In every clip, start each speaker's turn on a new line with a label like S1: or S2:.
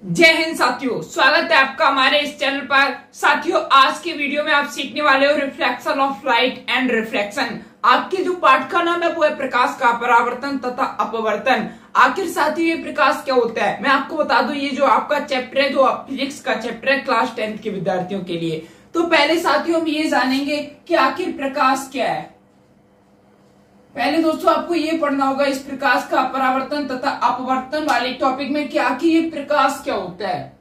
S1: जय हिंद साथियों, स्वागत है आपका हमारे इस चैनल पर। साथियों, आज के वीडियो में आप सीखने वाले हो reflection of light and reflection. आपके जो पाठ का नाम है वो है प्रकाश का परावर्तन तथा अपवर्तन। आखिर साथियों ये प्रकाश क्या होता है, मैं आपको बता दूं, ये जो आपका चैप्टर है, जो फिजिक्स का चैप्टर है क्लास 10th के विद्यार्थियों के लिए। तो पहले साथियों हम ये जानेंगे कि आखिर प्रकाश क्या है। पहले दोस्तों आपको ये पढ़ना होगा इस प्रकाश का परावर्तन तथा अपवर्तन वाले टॉपिक में कि आखिर ये प्रकाश क्या होता है।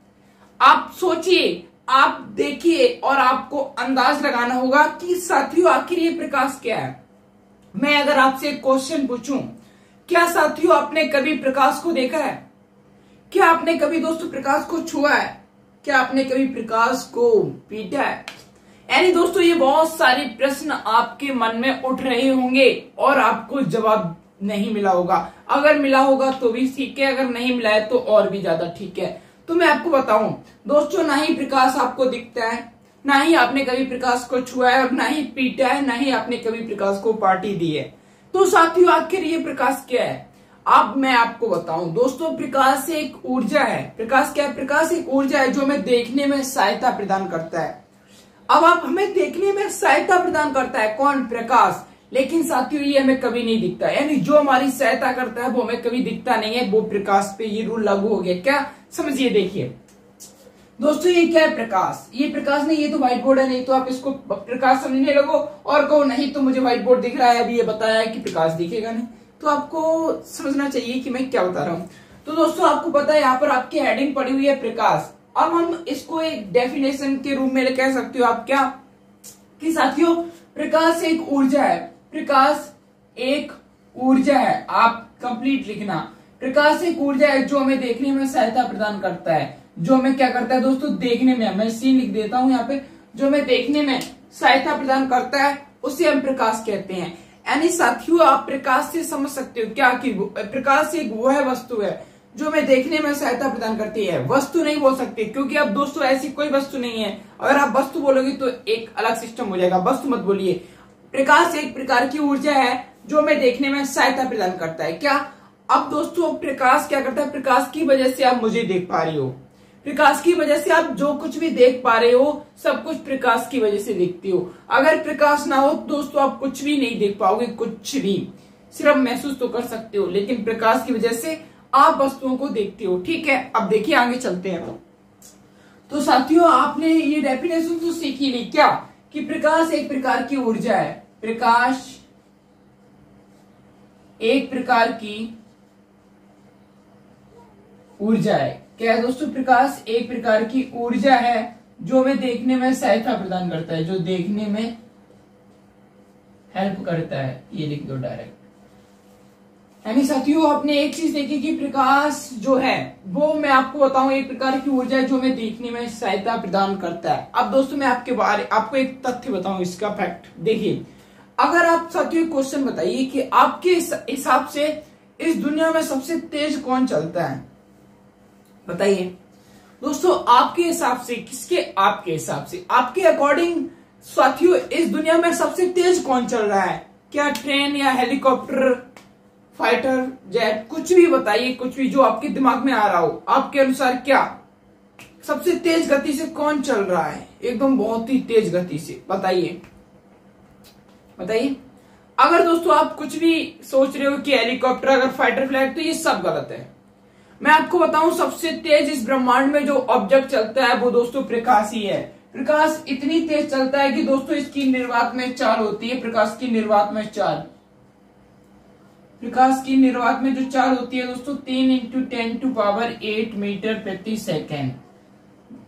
S1: आप सोचिए, आप देखिए और आपको अंदाज लगाना होगा कि साथियों आखिर ये प्रकाश क्या है। मैं अगर आपसे एक क्वेश्चन पूछूं, क्या साथियों आपने कभी प्रकाश को देखा है? क्या आपने कभी दोस्तों प्रकाश को छुआ है? क्या आपने कभी प्रकाश को पीटा है? यानी दोस्तों ये बहुत सारे प्रश्न आपके मन में उठ रहे होंगे और आपको जवाब नहीं मिला होगा। अगर मिला होगा तो भी ठीक है, अगर नहीं मिला है तो और भी ज्यादा ठीक है। तो मैं आपको बताऊं दोस्तों, ना ही प्रकाश आपको दिखता है, ना ही आपने कभी प्रकाश को छुआ है और ना ही पीटा है, ना ही आपने कभी प्रकाश को पार्टी दी है। तो साथियों आखिर ये प्रकाश क्या है? अब मैं आपको बताऊं दोस्तों, प्रकाश एक ऊर्जा है। प्रकाश क्या है? प्रकाश एक ऊर्जा है जो हमें देखने में सहायता प्रदान करता है। अब आप हमें देखने में सहायता प्रदान करता है कौन? प्रकाश। लेकिन साथियों ये हमें कभी नहीं दिखता, यानी जो हमारी सहायता करता है वो हमें कभी दिखता नहीं है। वो प्रकाश पे ये रूल लागू हो गया। क्या समझिए, देखिए दोस्तों ये क्या है? प्रकाश। ये प्रकाश नहीं, ये तो व्हाइट बोर्ड है, नहीं तो आप इसको प्रकाश समझने लगो और कहो नहीं तो मुझे व्हाइट बोर्ड दिख रहा है, अभी ये बताया है कि प्रकाश दिखेगा नहीं। तो आपको समझना चाहिए कि मैं क्या बता रहा हूँ। तो दोस्तों आपको पता है यहाँ पर आपकी हेडिंग पड़ी हुई है प्रकाश। अब हम इसको एक डेफिनेशन के रूप में कह सकते हो आप क्या, कि साथियों प्रकाश एक ऊर्जा है। प्रकाश एक ऊर्जा है, आप कंप्लीट लिखना। प्रकाश एक ऊर्जा है जो हमें देखने में सहायता प्रदान करता है। जो हमें क्या करता है दोस्तों? देखने में, मैं सीन लिख देता हूं यहाँ पे, जो हमें देखने में सहायता प्रदान करता है उसे हम प्रकाश कहते हैं। यानी साथियों आप प्रकाश से समझ सकते हो क्या कि प्रकाश एक वह वस्तु है जो हमें देखने में सहायता प्रदान करती है। वस्तु नहीं बोल सकते क्योंकि अब दोस्तों ऐसी कोई वस्तु नहीं है। अगर आप वस्तु बोलोगे तो एक अलग सिस्टम हो जाएगा, वस्तु मत बोलिए। प्रकाश एक प्रकार की ऊर्जा है जो हमें देखने में सहायता प्रदान करता है। क्या? अब दोस्तों प्रकाश क्या करता है? प्रकाश की वजह से आप मुझे देख पा रही हो, प्रकाश की वजह से आप जो कुछ भी देख पा रहे हो सब कुछ प्रकाश की वजह से देखते हो। अगर प्रकाश ना हो दोस्तों आप कुछ भी नहीं देख पाओगे, कुछ भी। सिर्फ महसूस तो कर सकते हो, लेकिन प्रकाश की वजह से आप वस्तुओं को देखते हो। ठीक है, अब देखिए आगे चलते हैं। तो साथियों आपने ये डेफिनेशन तो सीख ही ली क्या, कि प्रकाश एक प्रकार की ऊर्जा है। प्रकाश एक प्रकार की ऊर्जा है। क्या है दोस्तों? प्रकाश एक प्रकार की ऊर्जा है जो हमें देखने में सहायता प्रदान करता है, जो देखने में हेल्प करता है। ये लिख दो डायरेक्ट। यानी साथियों आपने एक चीज देखी कि प्रकाश जो है वो, मैं आपको बताऊं, एक प्रकार की ऊर्जा है जो हमें देखने में सहायता प्रदान करता है। अब दोस्तों मैं आपको एक तथ्य बताऊं, इसका फैक्ट देखिए। अगर आप साथियों क्वेश्चन बताइए कि आपके हिसाब से इस दुनिया में सबसे तेज कौन चलता है, बताइए दोस्तों। आपके हिसाब से, किसके? आपके हिसाब से, आपके अकॉर्डिंग साथियों इस दुनिया में सबसे तेज कौन चल रहा है? क्या ट्रेन या हेलीकॉप्टर, फाइटर जेट, कुछ भी बताइए, कुछ भी जो आपके दिमाग में आ रहा हो। आपके अनुसार क्या सबसे तेज गति से कौन चल रहा है? एकदम बहुत ही तेज गति से, बताइए बताइए। अगर दोस्तों आप कुछ भी सोच रहे हो कि हेलीकॉप्टर, अगर फाइटर फ्लाइट, तो ये सब गलत है। मैं आपको बताऊं सबसे तेज इस ब्रह्मांड में जो ऑब्जेक्ट चलता है वो दोस्तों प्रकाश ही है। प्रकाश इतनी तेज चलता है कि दोस्तों इसकी निर्वात में चाल होती है। प्रकाश की निर्वात में चाल, प्रकाश की निर्वात में जो चाल होती है दोस्तों 3 × 10⁸ मीटर प्रति सेकेंड,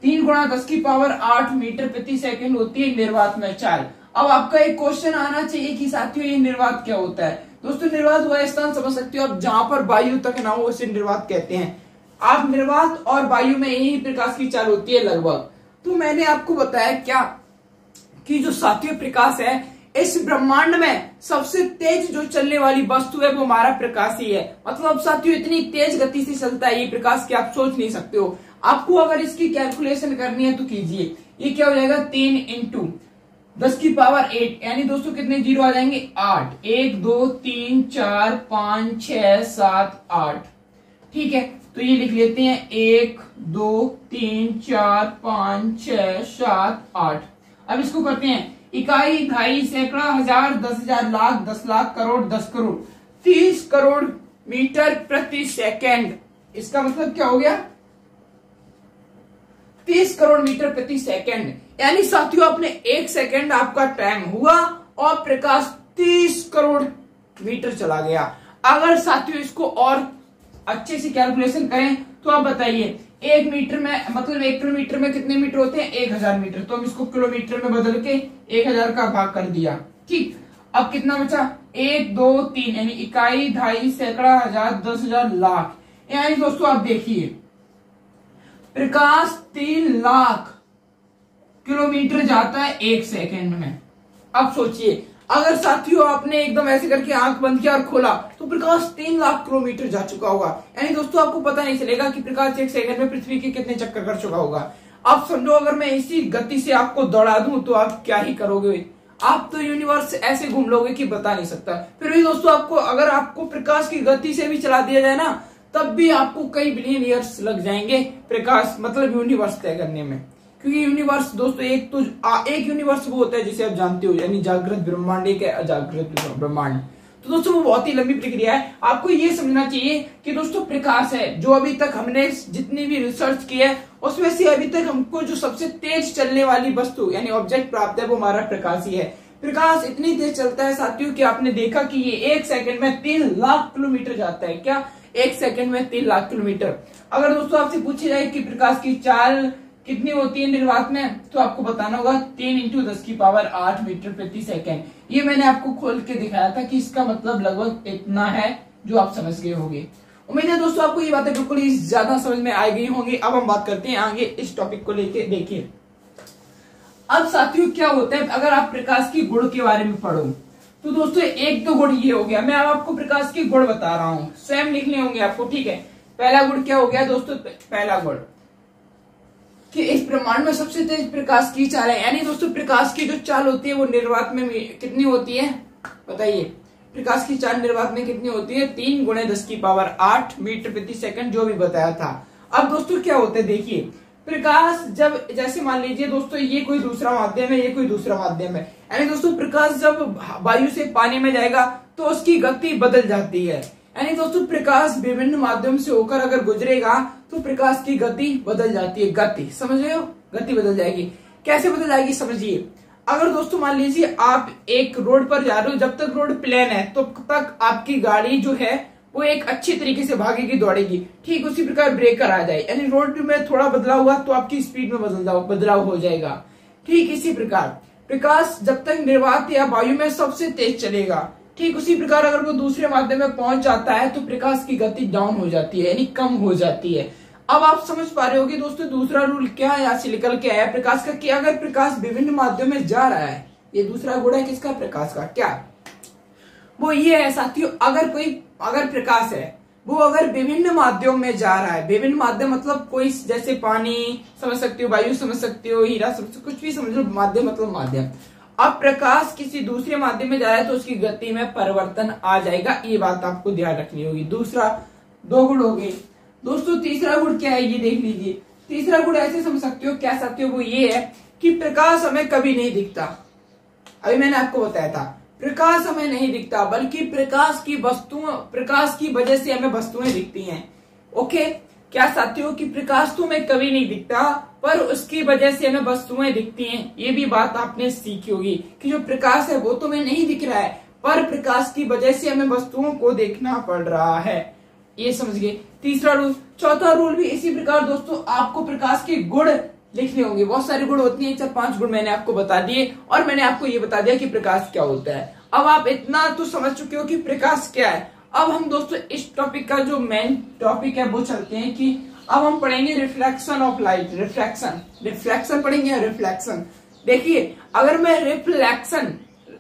S1: 3 × 10⁸ मीटर प्रति सेकेंड होती है निर्वात में चाल। अब आपका एक क्वेश्चन आना चाहिए कि साथियों ये निर्वात क्या होता है? दोस्तों निर्वात वह स्थान समझ सकते हो आप जहां पर वायु तक ना हो, उसे निर्वात कहते हैं। आप निर्वात और वायु में यही प्रकाश की चाल होती है लगभग। तो मैंने आपको बताया क्या कि जो साथियों प्रकाश है इस ब्रह्मांड में सबसे तेज जो चलने वाली वस्तु है वो हमारा प्रकाश ही है। मतलब साथियों इतनी तेज गति से चलता है ये प्रकाश कि आप सोच नहीं सकते हो। आपको अगर इसकी कैलकुलेशन करनी है तो कीजिए। ये क्या हो जाएगा? 3 × 10⁸, यानी दोस्तों कितने जीरो आ जाएंगे? 8। 1 2 3 4 5 6 7 8। ठीक है, तो ये लिख लेते हैं 1 2 3 4 5 6 7 8। अब इसको करते हैं इकाई, ढाई, सैकड़ा, हजार, 10,000, लाख, 10 लाख, करोड़, 10 करोड़, 30 करोड़ मीटर प्रति सेकंड। इसका मतलब क्या हो गया? 30 करोड़ मीटर प्रति सेकंड। यानी साथियों अपने 1 सेकंड आपका टाइम हुआ और प्रकाश 30 करोड़ मीटर चला गया। अगर साथियों इसको और अच्छे से कैलकुलेशन करें तो आप बताइए 1 मीटर में मतलब 1 किलोमीटर में कितने मीटर होते हैं? 1000 मीटर। तो हम इसको किलोमीटर में बदल के 1000 का भाग कर दिया। ठीक, अब कितना बचा? 1 2 3 यानी इकाई, ढाई, सैकड़ा, हजार, 10,000, लाख। यानी दोस्तों आप देखिए प्रकाश 3 लाख किलोमीटर जाता है 1 सेकंड में। अब सोचिए अगर साथियों आपने एकदम ऐसे करके आंख बंद किया और खोला तो प्रकाश 3 लाख किलोमीटर जा चुका होगा। यानी दोस्तों आपको पता नहीं चलेगा कि प्रकाश 1 सेकंड में पृथ्वी के कितने चक्कर कर चुका होगा। आप समझो अगर मैं इसी गति से आपको दौड़ा दूं तो आप क्या ही करोगे? आप तो यूनिवर्स ऐसे घूम लोगे कि बता नहीं सकता। फिर भी दोस्तों आपको अगर आपको प्रकाश की गति से भी चला दिया जाए ना तब भी आपको कई बिलियन ईयर्स लग जाएंगे प्रकाश मतलब यूनिवर्स तय करने में। क्योंकि यूनिवर्स दोस्तों एक यूनिवर्स वो होता है जिसे आप जानते हो, यानी जागृत ब्रह्मांड, एक है अजागृत ब्रह्मांड। तो दोस्तों वो बहुत ही लंबी प्रक्रिया है। आपको ये समझना चाहिए कि दोस्तों प्रकाश है जो अभी तक हमने जितनी भी रिसर्च की है उसमें से अभी तक हमको जो सबसे तेज चलने वाली वस्तु यानी ऑब्जेक्ट प्राप्त है वो हमारा प्रकाश ही है। प्रकाश इतनी तेज चलता है साथियों कि आपने देखा कि ये 1 सेकंड में 3 लाख किलोमीटर जाता है। क्या? 1 सेकंड में 3 लाख किलोमीटर। अगर दोस्तों आपसे पूछा जाए कि प्रकाश की चाल कितनी होती है निर्वात में तो आपको बताना होगा 3 × 10⁸ मीटर प्रति सेकंड। ये मैंने आपको खोल के दिखाया था कि इसका मतलब लगभग इतना है जो आप समझ गए होंगे। उम्मीद है दोस्तों आपको ये बातें बिल्कुल ही ज्यादा समझ में आ गई होंगी। अब हम बात करते हैं आगे इस टॉपिक को लेके। देखिए अब साथियों क्या होता है अगर आप प्रकाश की गुण के बारे में पढ़ो तो दोस्तों एक तो गुण ये हो गया, मैं अब आपको प्रकाश के गुण बता रहा हूँ, स्वयं लिखने होंगे आपको। ठीक है, पहला गुण क्या हो गया दोस्तों? पहला गुण कि इस ब्रह्मांड में सबसे तेज प्रकाश की चाल है। यानी दोस्तों प्रकाश की जो चाल होती है वो निर्वात में कितनी होती है बताइए? प्रकाश की चाल निर्वात में कितनी होती है? 3 × 10⁸ मीटर प्रति सेकंड, जो भी बताया था। अब दोस्तों क्या होता है देखिए प्रकाश जब जैसे मान लीजिए दोस्तों ये कोई दूसरा माध्यम है, ये कोई दूसरा माध्यम है। यानी दोस्तों प्रकाश जब वायु से पानी में जाएगा तो उसकी गति बदल जाती है। यानी दोस्तों प्रकाश विभिन्न माध्यम से होकर अगर गुजरेगा तो प्रकाश की गति बदल जाती है। गति समझ रहे हो? गति बदल जाएगी। कैसे बदल जाएगी समझिए। अगर दोस्तों मान लीजिए आप एक रोड पर जा रहे हो, जब तक रोड प्लेन है तब तक आपकी गाड़ी जो है वो एक अच्छी तरीके से भागेगी, दौड़ेगी। ठीक उसी प्रकार ब्रेकर आ जाए यानी रोड में थोड़ा बदलाव हुआ तो आपकी स्पीड में बदलाव हो जाएगा। ठीक इसी प्रकार प्रकाश जब तक निर्वात या वायु में सबसे तेज चलेगा, ठीक उसी प्रकार अगर वो दूसरे माध्यम में पहुंच जाता है तो प्रकाश की गति डाउन हो जाती है यानी कम हो जाती है। अब आप समझ पा रहे होगे दोस्तों दूसरा रूल क्या है यहाँ से निकल के आया प्रकाश का कि अगर प्रकाश विभिन्न माध्यम में जा रहा है, ये दूसरा गुण है किसका? प्रकाश का। क्या वो ये है साथियों, अगर प्रकाश है वो अगर विभिन्न माध्यम में जा रहा है, विभिन्न माध्यम मतलब कोई जैसे पानी समझ सकते हो, वायु समझ सकते हो, हीरा समझ सकते हो, कुछ भी समझ लो, माध्यम मतलब माध्यम। अब प्रकाश किसी दूसरे माध्यम में जा रहा है तो उसकी गति में परिवर्तन आ जाएगा। ये बात आपको ध्यान रखनी होगी। दूसरा 2 गुण हो गए दोस्तों। तीसरा गुण क्या है ये देख लीजिए। तीसरा गुण ऐसे समझ सकते हो, क्या सकते हो, वो ये है कि प्रकाश हमें कभी नहीं दिखता। अभी मैंने आपको बताया था प्रकाश हमें नहीं दिखता बल्कि प्रकाश की वजह से हमें वस्तुएं दिखती हैं। ओके, क्या साथियों कि प्रकाश तो हमें कभी नहीं दिखता पर उसकी वजह से हमें वस्तुएं दिखती हैं। ये भी बात आपने सीखी होगी कि जो प्रकाश है वो तो हमें नहीं दिख रहा है पर प्रकाश की वजह से हमें वस्तुओं को देखना पड़ रहा है। ये समझ गए तीसरा रूल। चौथा रूल भी इसी प्रकार दोस्तों आपको प्रकाश के गुण लिखने होंगे। बहुत सारे गुण होती हैं, 4-5 गुण मैंने आपको बता दिए और मैंने आपको ये बता दिया कि प्रकाश क्या होता है। अब आप इतना तो समझ चुके हो कि प्रकाश क्या है। अब हम दोस्तों इस टॉपिक का जो मेन टॉपिक है वो चलते हैं कि अब हम पढ़ेंगे रिफ्लेक्शन ऑफ लाइट। रिफ्लेक्शन पढ़ेंगे। रिफ्लेक्शन देखिए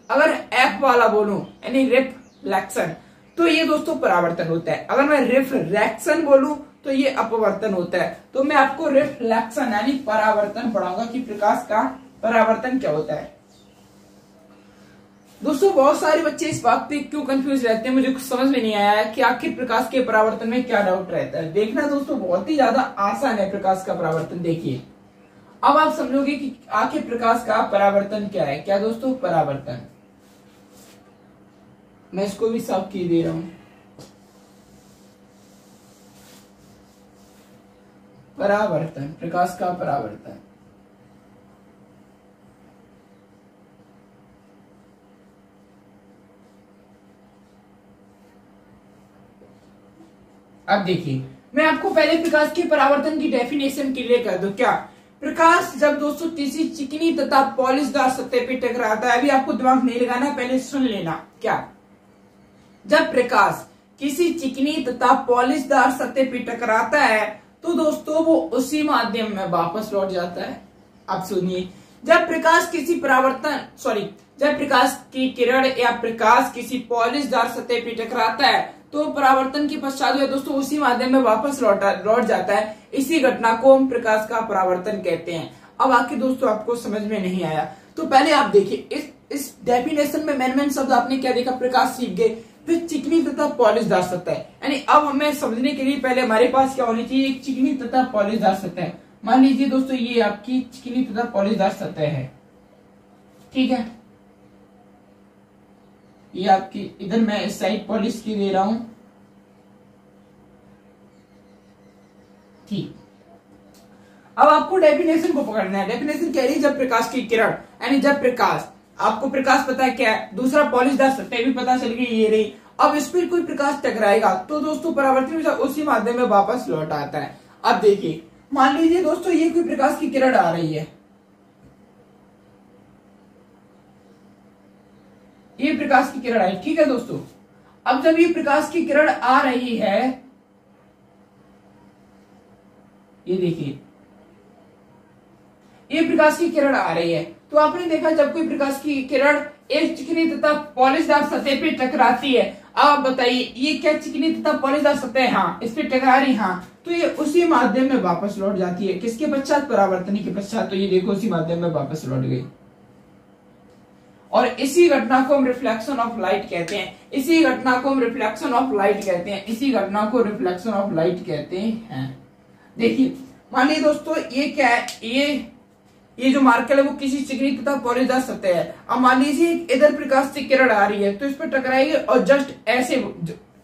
S1: अगर एफ वाला बोलूं यानी रिफ्लेक्शन तो ये दोस्तों परावर्तन होता है। अगर मैं रिफ्रैक्शन बोलूं तो ये अपवर्तन होता है। तो मैं आपको रिफ्लेक्शन यानी परावर्तन पढ़ाऊंगा कि प्रकाश का परावर्तन क्या होता है। दोस्तों बहुत सारे बच्चे इस बात पे क्यों कंफ्यूज रहते हैं, मुझे कुछ समझ में नहीं आया है कि आखिर प्रकाश के परावर्तन में क्या डाउट रहता है। देखना दोस्तों बहुत ही ज्यादा आसान है प्रकाश का परावर्तन। देखिए अब आप समझोगे कि आखिर प्रकाश का परावर्तन क्या है। क्या दोस्तों, परावर्तन, मैं इसको भी साफ किए दे रहा हूं। परावर्तन, प्रकाश का परावर्तन। अब देखिए मैं आपको पहले प्रकाश के परावर्तन की डेफिनेशन क्लियर कर दूं। क्या प्रकाश जब दोस्तों किसी चिकनी तथा पॉलिशदार सतह पे टकराता है, अभी आपको दिमाग नहीं लगाना, पहले सुन लेना। क्या जब प्रकाश किसी चिकनी तथा पॉलिशदार सतह पे टकराता है तो दोस्तों वो उसी माध्यम में वापस लौट जाता है। अब सुनिए, जब प्रकाश किसी जब प्रकाश की किरण या प्रकाश किसी पॉलिशदार सतह पे टकराता है तो परावर्तन के पश्चात दोस्तों उसी माध्यम में वापस लौट जाता है। इसी घटना को हम प्रकाश का परावर्तन कहते हैं। अब आके दोस्तों आपको समझ में नहीं आया तो पहले आप देखिए इस डेफिनेशन में मेन शब्द आपने क्या देखा, प्रकाश सीख गए, फिर चिकनी तथा पॉलिशदार सतह। यानी अब हमें समझने के लिए पहले हमारे पास क्या होनी चाहिए, एक चिकनी तथा पॉलिशदार सतह। मान लीजिए दोस्तों ये आपकी चिकनी तथा पॉलिशदार सतह है, ठीक है। ये आपकी इधर मैं इस साइड पॉलिश की दे रहा हूं, ठीक। अब आपको डेफिनेशन को पकड़ना है। डेफिनेशन कह रही है जब प्रकाश की किरण, यानी जब प्रकाश, आपको प्रकाश पता है क्या है, दूसरा पॉलिशदार सतह भी पता चल गई, ये रही। अब इस पर कोई प्रकाश टकराएगा तो दोस्तों परावर्तन उसी माध्यम में वापस लौट आता है। अब देखिए मान लीजिए दोस्तों ये कोई प्रकाश की किरण आ रही है, ये प्रकाश की किरण आई, ठीक है दोस्तों। अब जब ये प्रकाश की किरण आ रही है, ये देखिए ये प्रकाश की किरण आ रही है, तो आपने देखा जब कोई प्रकाश की किरण एक चिकनी तथा पॉलिशदार सतह पे टकराती है, अब आप बताइए ये क्या चिकनी तथा पॉलिशदार सतह है, हाँ इस पे टकरा रही, हाँ, तो ये उसी माध्यम में वापस लौट जाती है। किसके पश्चात, परावर्तनी के पश्चात। तो ये देखो उसी माध्यम में वापस लौट गई और इसी घटना को हम रिफ्लेक्शन ऑफ लाइट कहते हैं। इसी घटना को हम रिफ्लेक्शन ऑफ लाइट कहते हैं। इसी घटना को रिफ्लेक्शन ऑफ लाइट कहते हैं। देखिए मान लीजिए दोस्तों ये क्या है, ये जो मार्कर है वो किसी चिकनी तथा पॉलिशदार सतह है। अब मान लीजिए इधर प्रकाश से किरण आ रही है तो इस पर टकराएगी और जस्ट ऐसे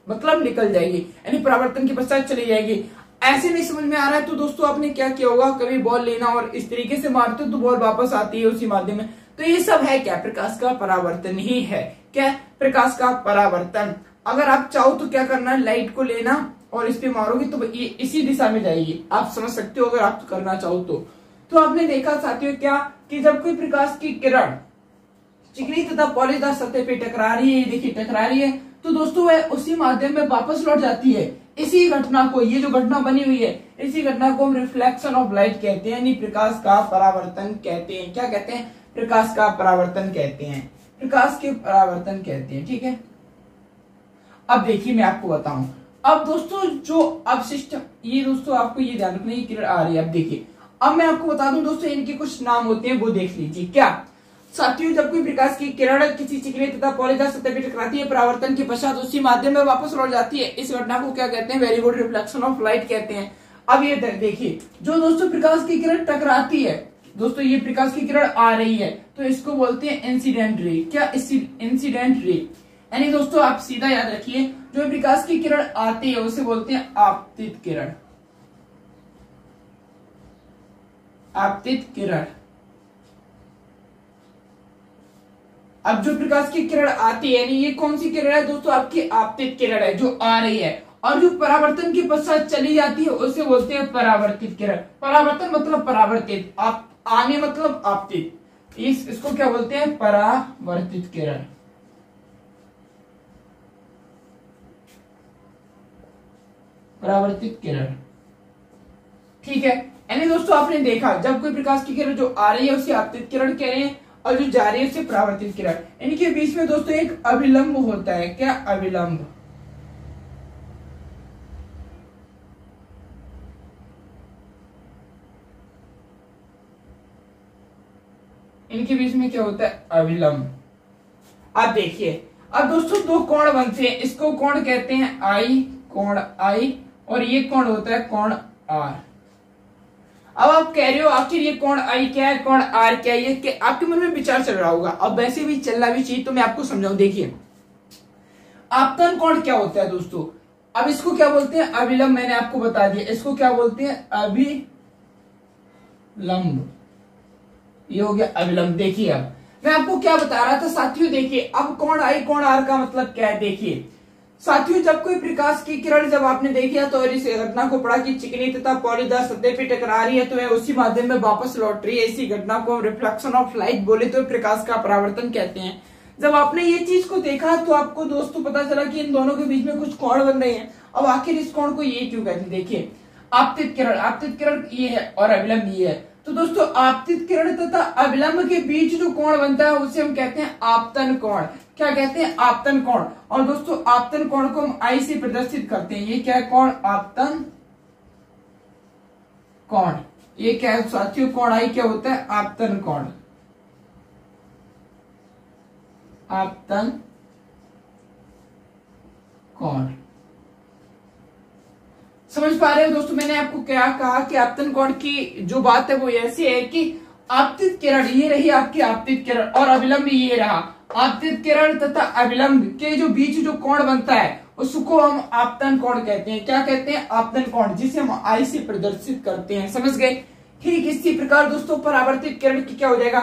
S1: मतलब निकल जाएगी, यानी परावर्तन के पश्चात चली जाएगी। ऐसे नहीं समझ में आ रहा है तो दोस्तों आपने क्या किया होगा, कभी बॉल लेना और इस तरीके से मारते हो तो बॉल वापस आती है उसी माध्यम में। तो ये सब है क्या, प्रकाश का परावर्तन ही है। क्या, प्रकाश का परावर्तन। अगर आप चाहो तो क्या करना है, लाइट को लेना और इस पे मारोगे तो ये इसी दिशा में जाएगी। आप समझ सकते हो अगर आप करना चाहो तो आपने देखा साथियों क्या कि जब कोई प्रकाश की किरण चिकनी तथा पॉलिशदार सतह पे टकरा रही है, देखिए टकरा रही है, तो दोस्तों वह उसी माध्यम में वापस लौट जाती है। इसी घटना को, ये जो घटना बनी हुई है, इसी घटना को हम रिफ्लेक्शन ऑफ लाइट कहते हैं, यानी प्रकाश का परावर्तन कहते हैं। क्या कहते हैं, प्रकाश का परावर्तन कहते हैं, प्रकाश के परावर्तन कहते हैं, ठीक है। अब देखिए मैं आपको बताऊं, अब दोस्तों जो अब सिस्टम, ये दोस्तों आपको ये ध्यान रखना, ये किरण आ रही है। अब देखिए अब मैं आपको बता दूं दोस्तों इनके कुछ नाम होते हैं, वो देख लीजिए। क्या साथियों, जब कोई प्रकाश की किरण किसी चिकनी तथा पॉलिशदार सतह पे टकराती है, परावर्तन के पश्चात उसी माध्यम में वापस लौट जाती है, इस घटना को क्या कहते हैं, very good, reflection of light कहते हैं। अब ये देखिए जो दोस्तों प्रकाश की किरण टकराती है, दोस्तों ये प्रकाश की किरण आ रही है तो इसको बोलते हैं इंसिडेंट रे। क्या, इंसिडेंट रे, यानी दोस्तों आप सीधा याद रखिए जो प्रकाश की किरण आती है उसे बोलते हैं आपतित किरण, आपतित किरण। अब जो प्रकाश की किरण आती है, यानी ये कौन सी किरण है दोस्तों, आपकी आपतित किरण है जो आ रही है, और जो परावर्तन के पश्चात चली जाती है उसे बोलते हैं परावर्तित किरण। परावर्तन मतलब परावर्तित, आप आने मतलब आपतित, इसको क्या बोलते हैं, परावर्तित किरण। परावर्तित किरण, ठीक है। यानी दोस्तों आपने देखा जब कोई प्रकाश की किरण जो आ रही है उसे आपतित किरण कह रहे हैं और जो जा रही है उसे परावर्तित किरण। इनके बीच में दोस्तों एक अभिलंब होता है। क्या, अभिलंब। इनके बीच में क्या होता है, अभिलंब। अब देखिए, अब दोस्तों दो कोण बनते हैं, इसको कोण कहते हैं आई, कोण आई, और ये कोण होता है कोण आर। अब आप कह रहे हो आखिर ये कोण आई क्या है, कोण आर क्या है, ये आपके मन में विचार चल रहा होगा। अब वैसे भी चलना भी चाहिए, तो मैं आपको समझाऊं। देखिए, आपतन कोण क्या होता है दोस्तों, अब इसको क्या बोलते हैं, अभिलंब। मैंने आपको बता दिया इसको क्या बोलते हैं, अभिलंब। ये हो गया अभिलंब। देखिए, अब मैं आपको क्या बता रहा था साथियों, देखिए अब कोण आई कोण आर का मतलब क्या है। देखिए साथियों, जब कोई प्रकाश की किरण जब आपने देखी तो इस घटना को पढ़ा कि चिकनी तथा पॉलीदार सतह पे टकरा रही है तो वह उसी माध्यम में वापस लौट रही है, इसी घटना को रिफ्लेक्शन ऑफ लाइट बोले तो प्रकाश का परावर्तन कहते हैं। जब आपने ये चीज को देखा तो आपको दोस्तों पता चला कि इन दोनों के बीच में कुछ कोण बन रहे हैं। अब आखिर इस कोण को ये क्यों कहते हैं। देखिए, आपतित किरण ये है और अभिलंब ये है, तो दोस्तों आपतित किरण तथा अभिलंब के बीच जो कोण बनता है उसे हम कहते हैं आपतन कोण। क्या कहते हैं, आपतन कोण। और दोस्तों आपतन कोण को हम आई से प्रदर्शित करते हैं। ये क्या है, कोण आपतन कोण। ये क्या है साथियों, कोण आई क्या होता है, आपतन कोण, आपतन कोण। समझ पा रहे हो दोस्तों, मैंने आपको क्या कहा कि आपतन कोण की जो बात है वो ऐसी है कि आपतित किरण ये रही आपकी आपतित किरण और अभिलंब ये रहा। आपतित किरण तथा अभिलंब के जो बीच जो कोण बनता है उसको हम आपतन कोण कहते हैं। क्या कहते हैं, आपतन कोण, जिसे हम आई से प्रदर्शित करते हैं। समझ गए। ठीक इसी प्रकार दोस्तों परावर्तित किरण की क्या हो जाएगा,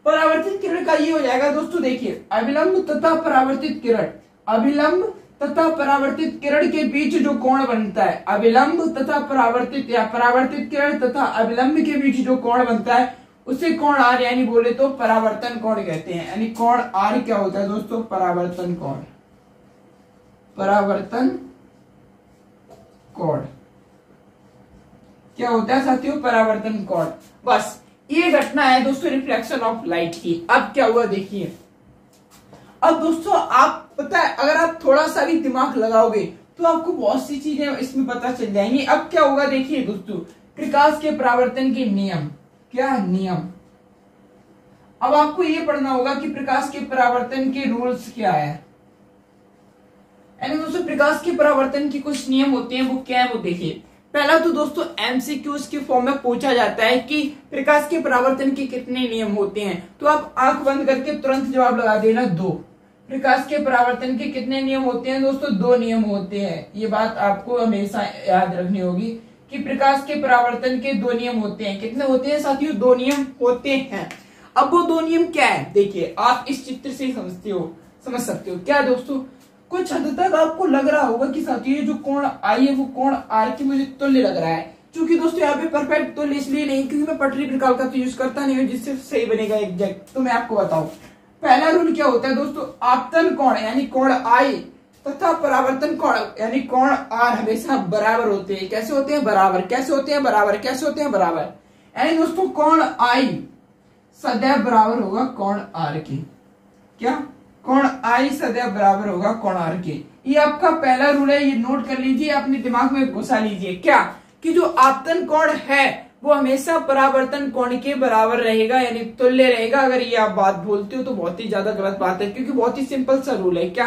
S1: परावर्तित किरण का ये हो जाएगा दोस्तों। देखिए, अभिलंब तथा परावर्तित किरण, अभिलंब तथा परावर्तित किरण के बीच जो कोण बनता है, अभिलंब तथा परावर्तित या परावर्तित किरण तथा अभिलंब के बीच जो कोण बनता है उसे कोण आर यानी बोले तो परावर्तन कोण कहते हैं। यानी कोण आर क्या होता है दोस्तों, परावर्तन कोण, परावर्तन कोण क्या होता है साथियों, परावर्तन कोण। बस ये घटना है दोस्तों रिफ्लेक्शन ऑफ लाइट की। अब क्या हुआ देखिए, अब दोस्तों आप पता है अगर आप थोड़ा सा भी दिमाग लगाओगे तो आपको बहुत सी चीजें इसमें पता चल जाएंगी। अब क्या होगा देखिए दोस्तों, प्रकाश के परावर्तन के नियम, क्या नियम। अब आपको ये पढ़ना होगा कि प्रकाश के परावर्तन के रूल्स क्या है। यानी दोस्तों प्रकाश के परावर्तन के कुछ नियम होते हैं, वो क्या है वो देखिए। पहला तो दोस्तों एमसीक्यूज के फॉर्म में पूछा जाता है कि प्रकाश के परावर्तन के कितने नियम होते हैं, तो आप आंख बंद करके तुरंत जवाब लगा देना, 2। प्रकाश के परावर्तन के कितने नियम होते हैं दोस्तों, 2 नियम होते हैं। ये बात आपको हमेशा याद रखनी होगी कि प्रकाश के परावर्तन के 2 नियम होते हैं। कितने होते हैं साथियों, 2 नियम होते हैं। अब वो 2 नियम क्या है देखिए, आप इस चित्र से समझ सकते हो। क्या दोस्तों, कुछ हद तक आपको लग रहा होगा कि साथियों ये जो कोण आई है वो कोण आर की मुझे तुल्य लग रहा है। क्योंकि दोस्तों यहाँ पे परफेक्ट तुल्य इसलिए नहीं क्योंकि मैं पटरी प्रकार का तो यूज करता नहीं हूँ जिससे सही बनेगा एग्जैक्ट। तो मैं आपको बताऊं, पहला रूल क्या होता है दोस्तों, आपतन कोण यानी कोण आई तथा परावर्तन कोण यानी कोण आर हमेशा बराबर होते हैं। कैसे होते हैं, बराबर। कैसे होते हैं, बराबर। कैसे होते हैं, बराबर। यानी दोस्तों कोण आई सदैव बराबर होगा कोण आर के। क्या, कोण आई सदैव बराबर होगा कोण आर के। ये आपका पहला रूल है, ये नोट कर लीजिए, अपने दिमाग में घुसा लीजिए। क्या कि जो आपतन कोण है वो हमेशा परावर्तन कोण के बराबर रहेगा यानी तुल्य रहेगा। अगर ये आप बात बोलते हो तो बहुत ही ज्यादा गलत बात है, क्योंकि बहुत ही सिंपल सा रूल है। क्या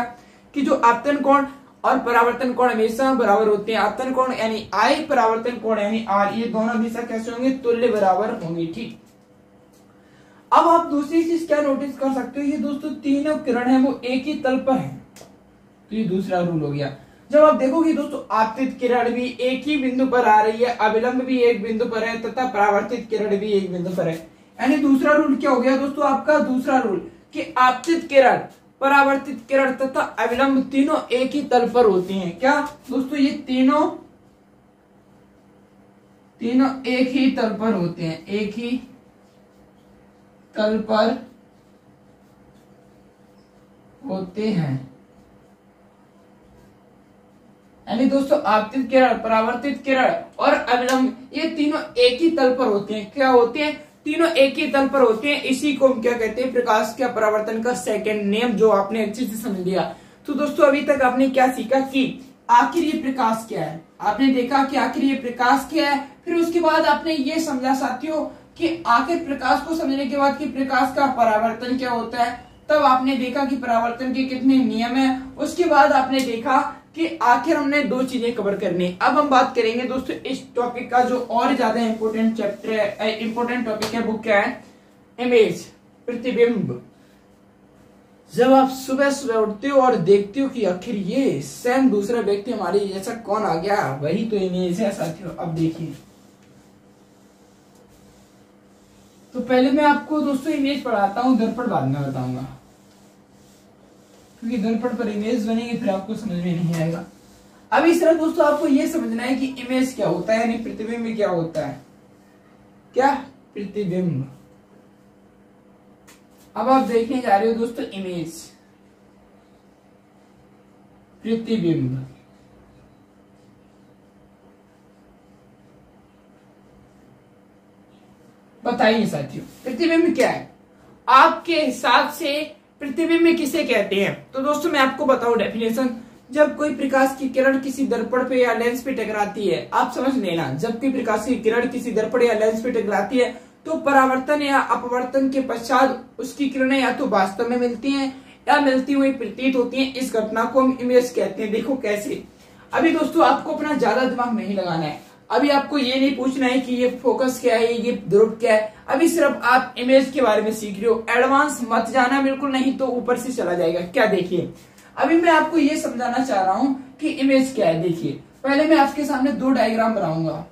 S1: कि जो आपतन कोण और परावर्तन कोण हमेशा बराबर होते हैं। आपतन कोण यानी आई, परावर्तन कोण यानी आर, ये दोनों हमेशा कैसे होंगे, तुल्य बराबर होंगे। ठीक। अब आप दूसरी चीज क्या नोटिस कर सकते हो, ये दोस्तों तीनों किरण है वो एक ही तल पर है, तो ये दूसरा रूल हो गया। जब आप देखोगे दोस्तों आपतित किरण भी एक ही बिंदु पर आ रही है, अभिलंब भी एक बिंदु पर है तथा परावर्तित किरण भी एक बिंदु पर है। यानी दूसरा रूल क्या हो गया दोस्तों, आपका दूसरा रूल कि आपतित किरण, परावर्तित किरण तथा अभिलंब तीनों एक ही तल पर होती हैं। क्या दोस्तों, ये तीनों एक ही तल पर होते हैं, एक ही तल पर होते हैं। यानी दोस्तों आपतित किरण, परावर्तित किरण और अभिलंब ये तीनों एक ही तल पर होते हैं। क्या होते हैं, तीनों एक ही तल पर होते हैं। इसी को हम क्या कहते हैं, प्रकाश के परावर्तन का सेकंड नियम, जो आपने अच्छे से समझ लिया। तो दोस्तों अभी तक आपने क्या सीखा कि आखिर ये प्रकाश क्या है, आपने देखा कि आखिर ये प्रकाश क्या है। फिर उसके बाद आपने ये समझा साथियों कि आखिर प्रकाश को समझने के बाद कि प्रकाश का परावर्तन क्या होता है, तब आपने देखा कि परावर्तन के कितने नियम है, उसके बाद आपने देखा कि आखिर हमने दो चीजें कवर करनी। अब हम बात करेंगे दोस्तों इस टॉपिक का जो और ज्यादा इंपॉर्टेंट चैप्टर है, इंपॉर्टेंट टॉपिक है, वो क्या है? इमेज, प्रतिबिंब। जब आप सुबह सुबह उठते हो और देखते हो कि आखिर ये सेम दूसरा व्यक्ति हमारे जैसा कौन आ गया, वही तो इमेज है साथियों। अब देखिए, तो पहले मैं आपको दोस्तों इमेज पढ़ाता हूं, दर्पण बाद में बताऊंगा, क्योंकि दर्पण पर इमेज बनेगी फिर आपको समझ में नहीं आएगा। अब इस तरह दोस्तों आपको यह समझना है कि इमेज क्या होता है, यानी प्रतिबिंब क्या होता है। क्या? प्रतिबिंब। अब आप देखने जा रहे हो दोस्तों इमेज, प्रतिबिंब। बताइए साथियों, प्रतिबिंब क्या है आपके हिसाब से? प्रतिबिंब किसे कहते हैं? तो दोस्तों मैं आपको बताऊं डेफिनेशन। जब कोई प्रकाश की किरण किसी दर्पण पे या लेंस पे टकराती है, आप समझ लेना, जब कोई प्रकाश की किरण किसी दर्पण या लेंस पे टकराती है तो परावर्तन या अपवर्तन के पश्चात उसकी किरणें या तो वास्तव में मिलती हैं या मिलती हुई प्रतीत होती हैं। इस घटना को हम इमेज कहते हैं। देखो कैसे। अभी दोस्तों आपको अपना ज्यादा दिमाग नहीं लगाना है। अभी आपको ये नहीं पूछना है कि ये फोकस क्या है, ये ध्रुव क्या है। अभी सिर्फ आप इमेज के बारे में सीख रहे हो, एडवांस मत जाना बिल्कुल, नहीं तो ऊपर से चला जाएगा। क्या? देखिए, अभी मैं आपको ये समझाना चाह रहा हूं कि इमेज क्या है। देखिए, पहले मैं आपके सामने दो डायग्राम बनाऊंगा,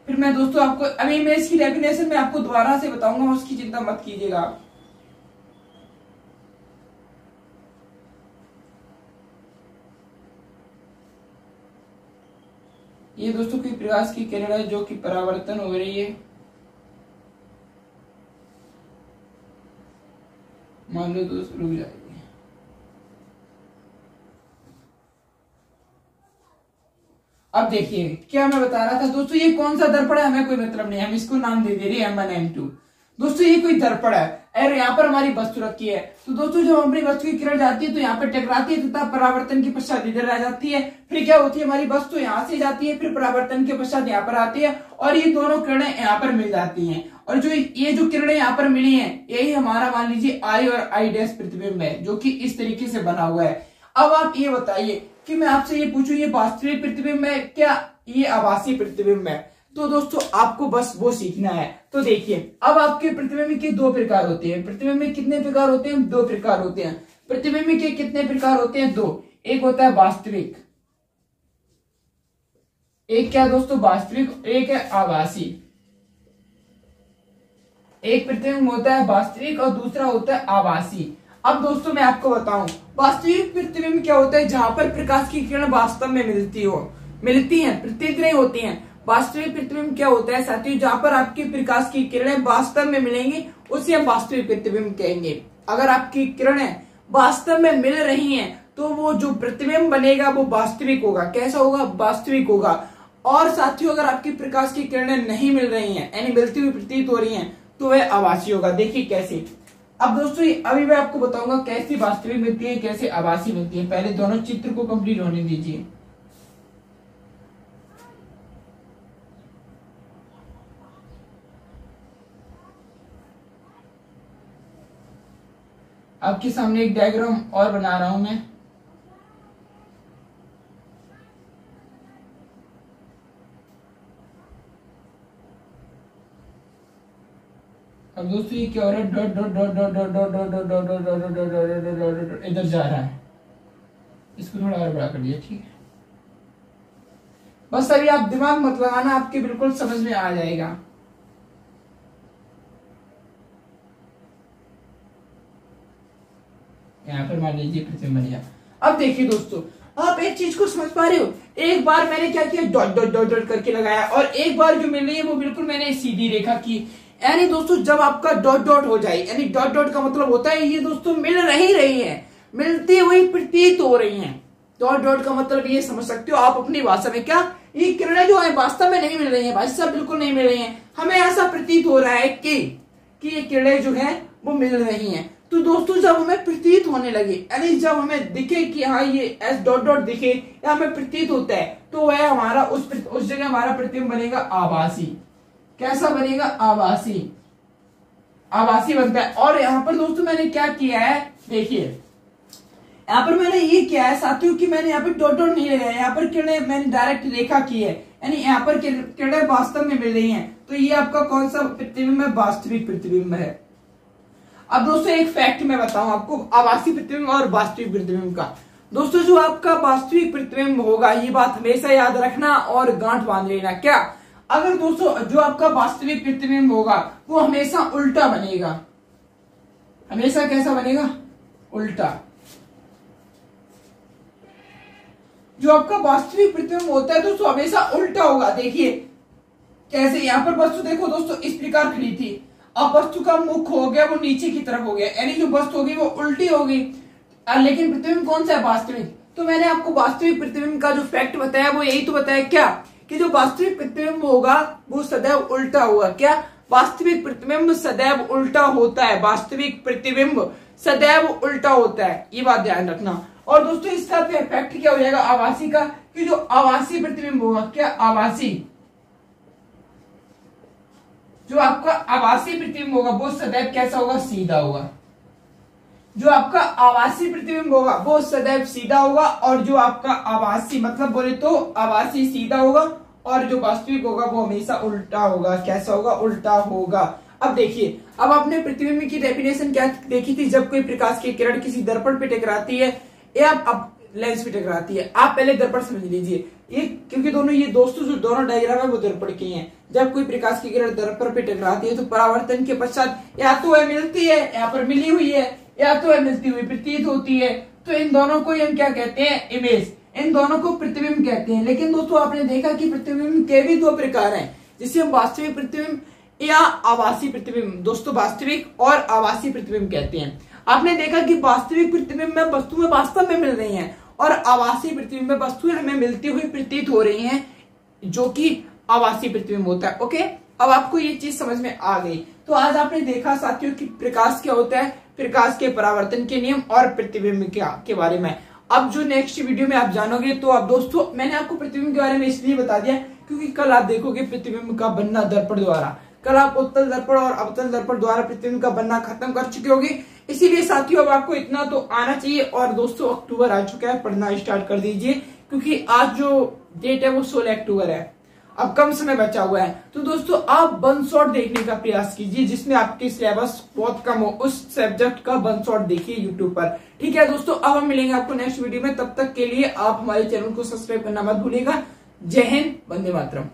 S1: फिर मैं दोस्तों आपको अभी इमेज की डेफिनेशन में आपको दोबारा से बताऊंगा, उसकी चिंता मत कीजिएगा आप। ये दोस्तों कोई प्रकाश की किरण है जो कि परावर्तन हो रही है, मान लो दोस्तों, रुक जाएगी। अब देखिए क्या मैं बता रहा था दोस्तों, ये कौन सा दर्पण है हमें कोई मतलब नहीं, हम इसको नाम दे रहे हैं M1 M2। दोस्तों ये कोई दर्पण है और यहाँ पर हमारी वस्तु रखी है। तो दोस्तों जब हमारी वस्तु की किरण जाती है तो यहाँ पर टकराती है तथा परावर्तन के पश्चात इधर आ जाती है। फिर क्या होती है, हमारी वस्तु यहाँ से जाती है, फिर परावर्तन के पश्चात यहाँ पर आती है और ये दोनों किरणें यहाँ पर मिल जाती है। और जो ये जो किरणें यहाँ पर मिली है, यही हमारा मान लीजिए I और I' प्रतिबिंब है, जो कि इस तरीके से बना हुआ है। अब आप ये बताइए कि मैं आपसे ये पूछूं, ये वास्तविक प्रतिबिंब है क्या ये आभासी प्रतिबिंब है? तो दोस्तों आपको बस वो सीखना है। तो देखिए, अब आपके प्रतिबिंब के दो प्रकार होते हैं। प्रतिबिंब में कितने प्रकार होते हैं? दो प्रकार होते हैं। प्रतिबिंब के कितने प्रकार होते हैं? दो। एक होता है वास्तविक, एक क्या दोस्तों? वास्तविक, एक है आभासी। एक प्रतिबिंब होता है वास्तविक और दूसरा होता है आभासी। अब दोस्तों मैं आपको बताऊं, वास्तविक प्रतिबिंब क्या होता है? जहां पर प्रकाश की किरण वास्तव में मिलती हैं, प्रतीत नहीं होती हैं। वास्तविक प्रतिबिंब क्या होता है साथियों? जहां पर आपकी प्रकाश की किरणें वास्तव में मिलेंगी, उसे हम वास्तविक प्रतिबिंब कहेंगे। अगर आपकी किरणें वास्तव में मिल रही हैं तो वो जो प्रतिबिंब बनेगा वो वास्तविक होगा। कैसा होगा? वास्तविक होगा। और साथियों अगर आपकी प्रकाश की किरणें नहीं मिल रही हैं, यानी मिलती हुई प्रतीत हो रही हैं, तो वह आभासी होगा। देखिए कैसे। अब दोस्तों अभी मैं आपको बताऊंगा कैसी वास्तविक मिलती है, कैसे आभासी मिलती है। पहले दोनों चित्र को कंप्लीट होने दीजिए। आपके सामने एक डायग्राम और बना रहा हूं मैं। अब दोस्तों ये क्या हो रहा है? Dot dot dot dot dot dot dot dot dot dot dot dot dot dot इधर जा रहा है। इसको थोड़ा और बड़ा कर दिया, ठीक है। बस अभी आप दिमाग मत लगाना, आपके बिल्कुल समझ में आ जाएगा। यहाँ पर मान लीजिए प्रतिबिंब बन गया। अब देखिए दोस्तों, आप एक चीज को समझ पा रहे हो? एक बार मैंने क्या किया, डॉट डॉट डॉट डॉट करके लगाया, और एक बार जो मिल रही है वो बिल्कुल मैंने सीधी रेखा की। यानी दोस्तों जब आपका डॉट डॉट हो जाए, यानी डॉट डॉट का मतलब होता है ये दोस्तों मिल रही है, मिलती हुई प्रतीत हो रही हैं। डॉट डॉट का मतलब ये समझ सकते हो आप अपनी भाषा में, क्या ये किरणें जो है वास्तव में नहीं मिल रही हैं, भाई साहब बिल्कुल नहीं मिल रही हैं, हमें ऐसा प्रतीत हो रहा है कि ये किरणें जो है वो मिल रही हैं। तो दोस्तों जब हमें प्रतीत होने लगे, यानी जब हमें दिखे कि हाँ ये एस डॉट डॉट दिखे या हमें प्रतीत होता है, तो वह हमारा उस जगह हमारा प्रतिबिंब बनेगा आभासी। कैसा बनेगा? आभासी। आभासी बनता है। और यहाँ पर दोस्तों मैंने क्या किया है, देखिए यहाँ पर मैंने ये किया है साथियों कि मैंने यहाँ पर डॉट डॉट नहीं लगाया, यहाँ पर किरणें मैंने डायरेक्ट रेखा की है, यानी यहाँ पर किरणें वास्तव में मिल रही हैं। तो ये आपका कौन सा प्रतिबिंब है, वास्तविक प्रतिबिंब है। अब दोस्तों एक फैक्ट मैं बताऊं आपको आभासी प्रतिबिंब और वास्तविक प्रतिबिंब का। दोस्तों जो आपका वास्तविक प्रतिबिंब होगा, ये बात हमेशा याद रखना और गांठ बांध लेना। क्या, अगर दोस्तों जो आपका वास्तविक प्रतिबिंब होगा वो हमेशा उल्टा बनेगा, हमेशा कैसा बनेगा, उल्टा। जो आपका वास्तविक प्रतिबिंब होता है दोस्तों हमेशा उल्टा होगा। देखिए कैसे, यहाँ पर वस्तु देखो दोस्तों इस प्रकार खड़ी थी, अब वस्तु का मुख हो गया वो नीचे की तरफ हो गया, यानी जो वस्तु होगी वो उल्टी होगी। लेकिन प्रतिबिंब कौन सा है, वास्तविक। तो मैंने आपको वास्तविक प्रतिबिंब का जो फैक्ट बताया वो यही तो बताया क्या, कि जो वास्तविक प्रतिबिंब होगा वो सदैव उल्टा होगा। क्या, वास्तविक प्रतिबिंब सदैव उल्टा होता है, वास्तविक प्रतिबिंब सदैव उल्टा होता है, ये बात ध्यान रखना। और दोस्तों इसका फैक्ट क्या हो जाएगा आभासी का, कि जो आभासी प्रतिबिंब होगा, क्या आभासी, जो आपका आभासी प्रतिबिंब होगा वो सदैव कैसा होगा, सीधा होगा। जो आपका आभासी प्रतिबिंब होगा वो सदैव सीधा होगा, और जो आपका आभासी मतलब बोले तो आभासी सीधा होगा, और जो वास्तविक होगा वो हमेशा उल्टा होगा। कैसा होगा, उल्टा होगा। अब देखिए, अब आपने प्रतिबिंब की डेफिनेशन क्या देखी थी, जब कोई प्रकाश की किरण किसी दर्पण पे टकराती है या अब लेंस पे टकराती है। आप पहले दर्पण समझ लीजिए, ये क्योंकि दोनों ये दोस्तों जो दोनों डायग्राम है वो दर्पण के हैं। जब कोई प्रकाश की किरण दर्पण पे टकराती है तो परावर्तन के पश्चात या तो वह मिलती है, यहाँ पर मिली हुई है, या तो वह मिलती हुई प्रतीत होती है। तो इन दोनों को हम क्या कहते हैं, इमेज, इन दोनों को प्रतिबिंब कहते हैं। लेकिन दोस्तों आपने देखा कि प्रतिबिंब के भी दो प्रकार हैं, जिसे हम वास्तविक प्रतिबिंब या आभासी प्रतिबिंब, दोस्तों वास्तविक और आभासी प्रतिबिंब कहते हैं। आपने देखा कि वास्तविक प्रतिबिंब में वस्तुएं वास्तव में मिल रही हैं, और आभासी प्रतिबिंब में वस्तुएं हमें मिलती हुई प्रतीत हो रही हैं, जो कि आभासी प्रतिबिंब होता है। ओके, अब आपको ये चीज समझ में आ गई। तो आज आपने देखा साथियों कि प्रकाश क्या होता है, प्रकाश के परावर्तन के नियम और प्रतिबिंब के बारे में। अब जो नेक्स्ट वीडियो में आप जानोगे, तो अब दोस्तों मैंने आपको प्रतिबिंब के बारे में इसलिए बता दिया क्योंकि कल आप देखोगे प्रतिबिंब का बनना दर्पण द्वारा। कल आप उत्तल दर्पण और अवतल दर्पण द्वारा प्रतिबिंब का बनना खत्म कर चुके होगे। इसीलिए साथियों अब आपको इतना तो आना चाहिए। और दोस्तों अक्टूबर आ चुका है, पढ़ना स्टार्ट कर दीजिए, क्योंकि आज जो डेट है वो 16 अक्टूबर है, अब कम समय बचा हुआ है। तो दोस्तों आप वन शॉट देखने का प्रयास कीजिए, जिसमें आपके सिलेबस बहुत कम हो, उस सब्जेक्ट का वन शॉट देखिए यूट्यूब पर। ठीक है दोस्तों, अब हम मिलेंगे आपको नेक्स्ट वीडियो में। तब तक के लिए आप हमारे चैनल को सब्सक्राइब करना मत भूलिएगा। जय हिंद, वंदे मातरम।